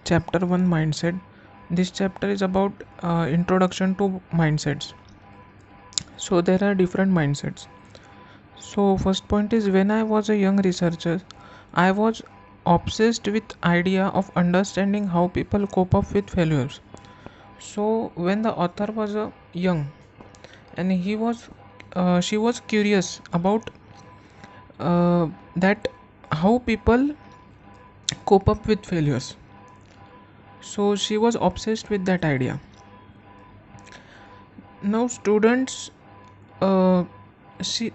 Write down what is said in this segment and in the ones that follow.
chapter 1 mindset. This chapter is about introduction to mindsets. So there are different mindsets. So first point is, when I was a young researcher, I was obsessed with idea of understanding how people cope up with failures. So when the author was young, and she was curious about that how people cope up with failures. So she was obsessed with that idea. Now students, uh, she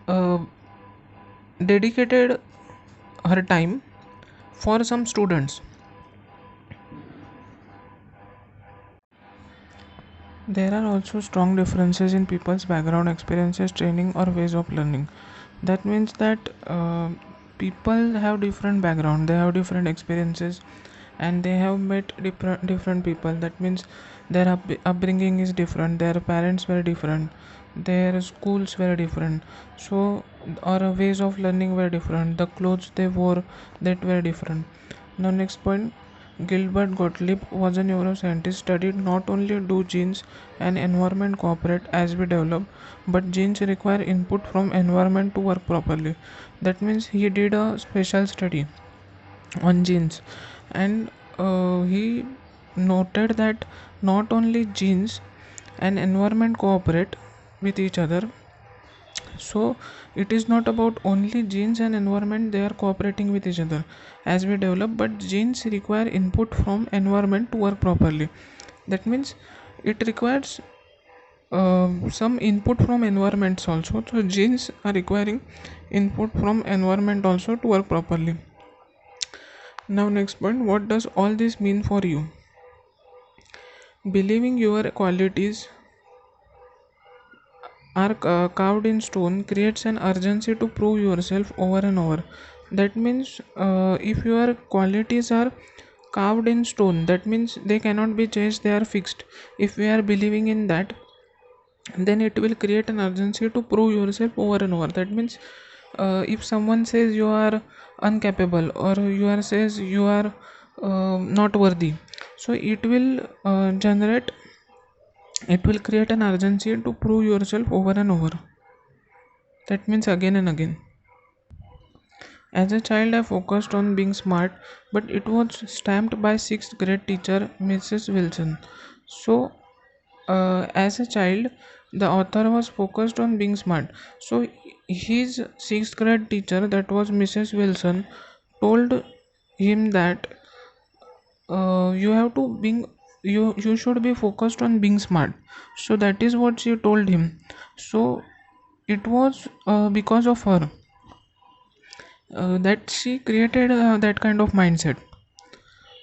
uh, dedicated her time for some students. There are also strong differences in people's background, experiences, training, or ways of learning. That means that people have different background, they have different experiences, and they have met different people. That means their upbringing is different, their parents were different, their schools were different, so or ways of learning were different, the clothes they wore that were different. Now next point, Gilbert Gottlieb was a neuroscientist, studied not only do genes and environment cooperate as we develop, but genes require input from environment to work properly. That means he did a special study on genes, and he noted that not only genes and environment cooperate with each other. So it is not about only genes and environment, they are cooperating with each other as we develop, but genes require input from environment to work properly. That means it requires some input from environments also. So genes are requiring input from environment also to work properly. Now next point, what does all this mean for you? Believing your qualities are carved in stone creates an urgency to prove yourself over and over. That means if your qualities are carved in stone, that means they cannot be changed, they are fixed. If we are believing in that, then it will create an urgency to prove yourself over and over. That means if someone says you are incapable, or you are says you are not worthy, so it will create an urgency to prove yourself over and over. That means again and again. As a child, I focused on being smart, but it was stamped by sixth grade teacher Mrs. Wilson. So, as a child, the author was focused on being smart. So, his sixth grade teacher, that was Mrs. Wilson, told him that you have to being you should be focused on being smart. So that is what she told him. So it was because of her that she created that kind of mindset.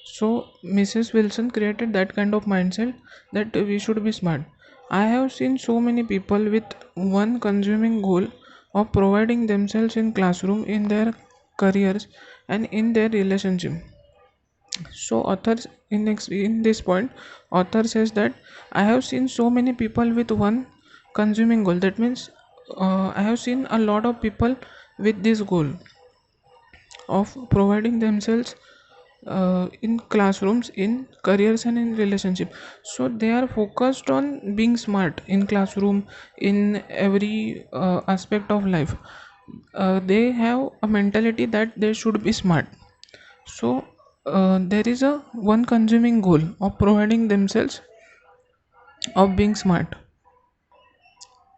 So Mrs. Wilson created that kind of mindset that we should be smart. I have seen so many people with one consuming goal of providing themselves in classroom, in their careers, and in their relationship. So authors in this point, author says that I have seen so many people with one consuming goal. That means I have seen a lot of people with this goal of providing themselves in classrooms, in careers, and in relationship. So they are focused on being smart in classroom, in every aspect of life. They have a mentality that they should be smart. So there is a one consuming goal of providing themselves of being smart.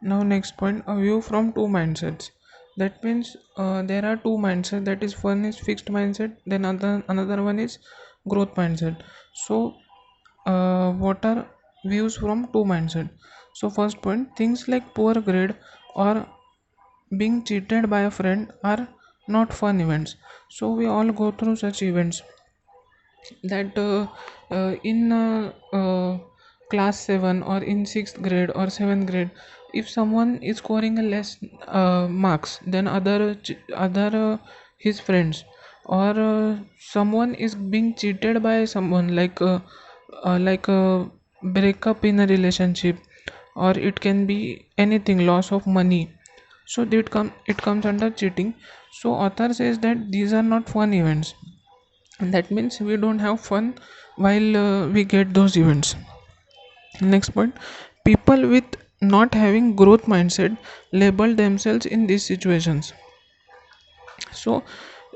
Now next point, a view from two mindsets. That means there are two mindsets. That is, one is fixed mindset, then another one is growth mindset. So what are views from two mindset? So first point, things like poor grade or being cheated by a friend are not fun events. So we all go through such events, that in class 7 or in 6th grade or 7th grade, if someone is scoring a less marks than other his friends, or someone is being cheated by someone, like a breakup in a relationship, or it can be anything, loss of money, so it comes under cheating. So author says that these are not fun events. and that means we don't have fun while we get those events. Next point, people with not having growth mindset label themselves in these situations. So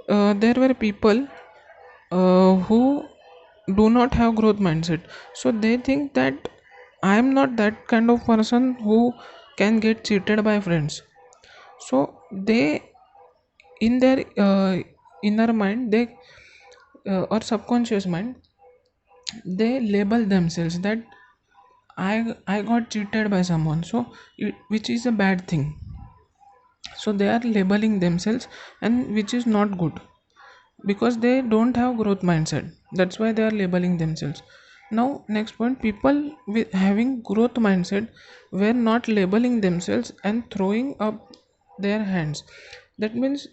there were people who do not have growth mindset, so they think that I am not that kind of person who can get cheated by friends. So they, in their inner mind, they or subconscious mind, they label themselves that I got cheated by someone, so which is a bad thing. So they are labeling themselves, and which is not good, because they don't have growth mindset. That's why they are labeling themselves. Now next point, people with having growth mindset were not labeling themselves and throwing up their hands. That means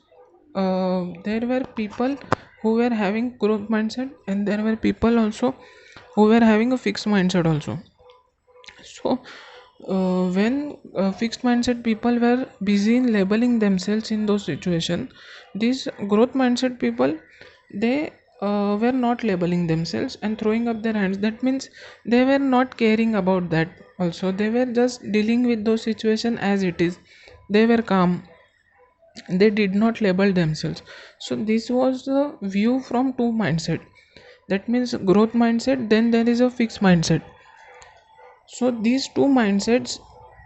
there were people who were having growth mindset, and there were people also who were having a fixed mindset also. So when fixed mindset people were busy in labeling themselves in those situations, these growth mindset people, they were not labeling themselves and throwing up their hands. That means they were not caring about that also, they were just dealing with those situations as it is. They were calm, they did not label themselves. So this was the view from two mindset. That means growth mindset, then there is a fixed mindset. So these two mindsets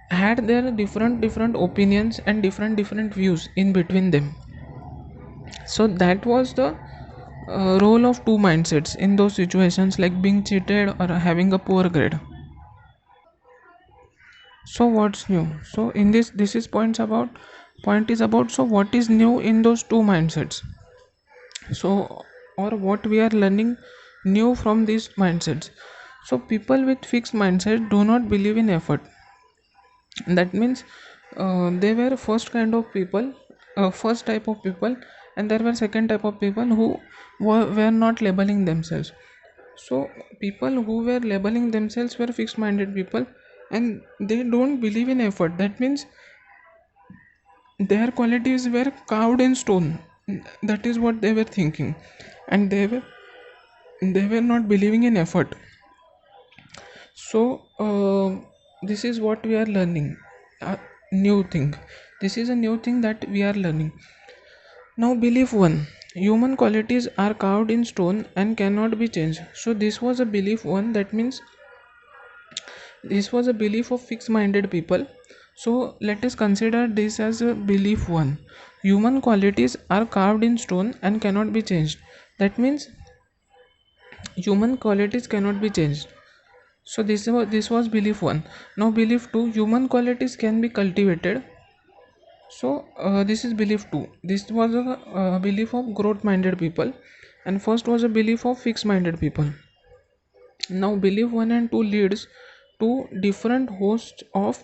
had their different opinions and different views in between them. So that was the role of two mindsets in those situations, like being cheated or having a poor grade. So what's new? So in this is point is about, so what is new in those two mindsets? So, or what we are learning new from these mindsets? So people with fixed mindset do not believe in effort. That means they were first kind of people, first type of people, and there were second type of people who were not labeling themselves. So people who were labeling themselves were fixed minded people, and they don't believe in effort. That means their qualities were carved in stone. That is what they were thinking, and they were not believing in effort. So this is what we are learning, a new thing. This is a new thing that we are learning. Now belief 1, human qualities are carved in stone and cannot be changed. So this was a belief 1. That means this was a belief of fixed minded people. So let us consider this as a belief 1. Human qualities are carved in stone and cannot be changed. That means human qualities cannot be changed. So this was belief 1. Now belief 2, human qualities can be cultivated. So this is belief 2. This was a belief of growth minded people, and first was a belief of fixed minded people. Now belief 1 and 2 leads to different hosts of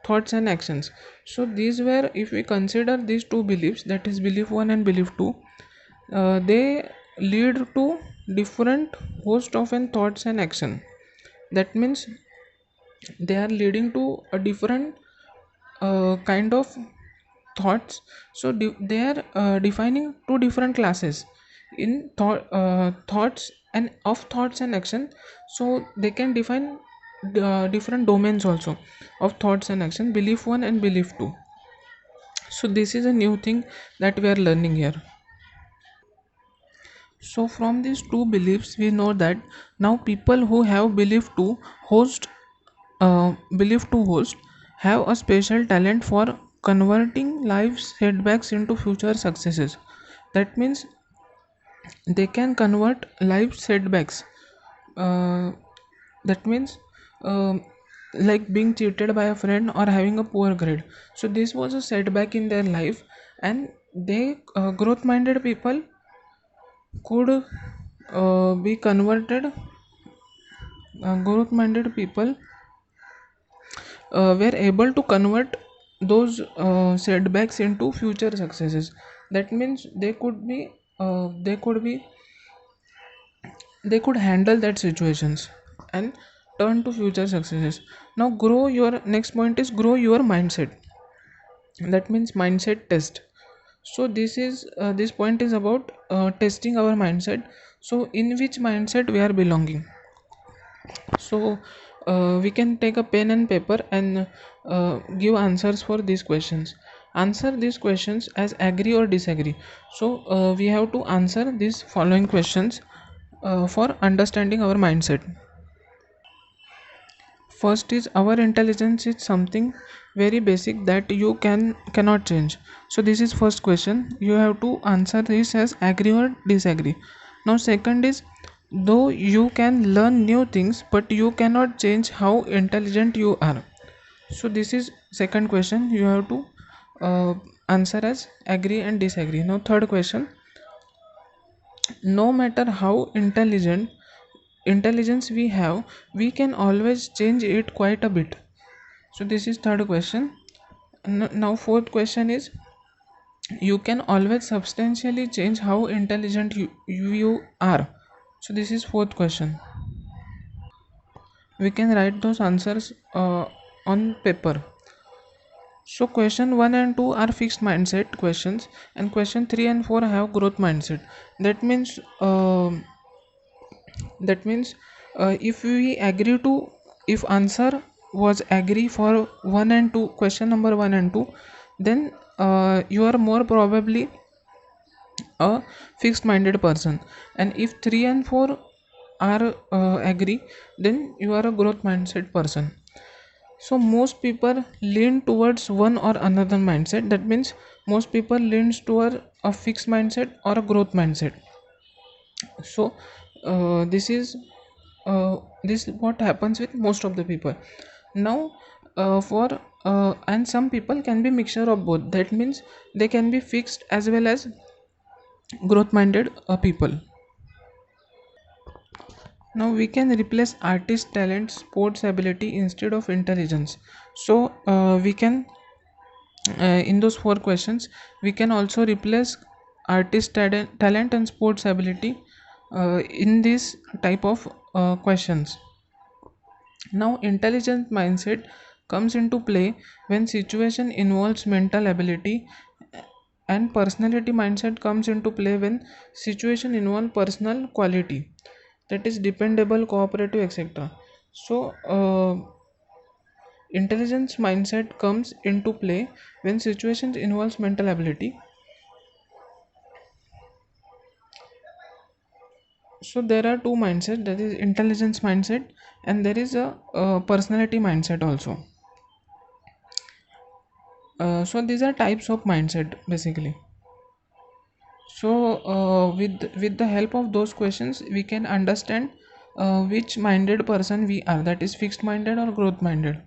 thoughts and actions. So these were, if we consider these two beliefs, that is belief 1 and belief 2, they lead to different host of and thoughts and action. That means they are leading to a different kind of thoughts. So they are defining two different classes in thoughts and of thoughts and action. So they can define different domains also of thoughts and action, belief 1 and belief 2. So this is a new thing that we are learning here. So from these two beliefs we know that now people who have host belief to host have a special talent for converting life's setbacks into future successes. That means they can convert life setbacks. uh, that means um like being cheated by a friend or having a poor grade. So this was a setback in their life, and they growth minded people could be converted. Growth minded people were able to convert those setbacks into future successes. That means they could handle that situations and turn to future successes. Now grow your next point is grow your mindset. That means mindset test. So this point is about testing our mindset, so in which mindset we are belonging. So we can take a pen and paper and give answers for these questions. Answer these questions as agree or disagree. So we have to answer these following questions for understanding our mindset. First is, our intelligence is something very basic that you cannot change. So this is first question, you have to answer this as agree or disagree. Now second is, though you can learn new things but you cannot change how intelligent you are. So this is second question, you have to uh, answer as agree and disagree. Now third question, no matter how intelligence we have, we can always change it quite a bit. So this is third question. Now fourth question is, you can always substantially change how intelligent you are. So this is fourth question. We can write those answers on paper. So question 1 and 2 are fixed mindset questions, and question 3 and 4 have growth mindset. That means if we agree to, if answer was agree for 1 and 2, question number 1 and 2, then you are more probably a fixed minded person, and if 3 and 4 are agree, then you are a growth mindset person. So most people lean towards one or another mindset. That means most people leans toward a fixed mindset or a growth mindset. So this is this what happens with most of the people. Now for and some people can be mixture of both. That means they can be fixed as well as growth minded people. Now we can replace artist talent, sports ability instead of intelligence. So we can in those four questions we can also replace artist talent and sports ability in this type of questions. Now intelligent mindset comes into play when situation involves mental ability, and personality mindset comes into play when situation involve personal quality, that is dependable, cooperative, etc. So intelligence mindset comes into play when situations involves mental ability. So there are two mindsets, that is intelligence mindset and there is a personality mindset also. So these are types of mindset basically. So with the help of those questions we can understand which minded person we are, that is fixed minded or growth minded.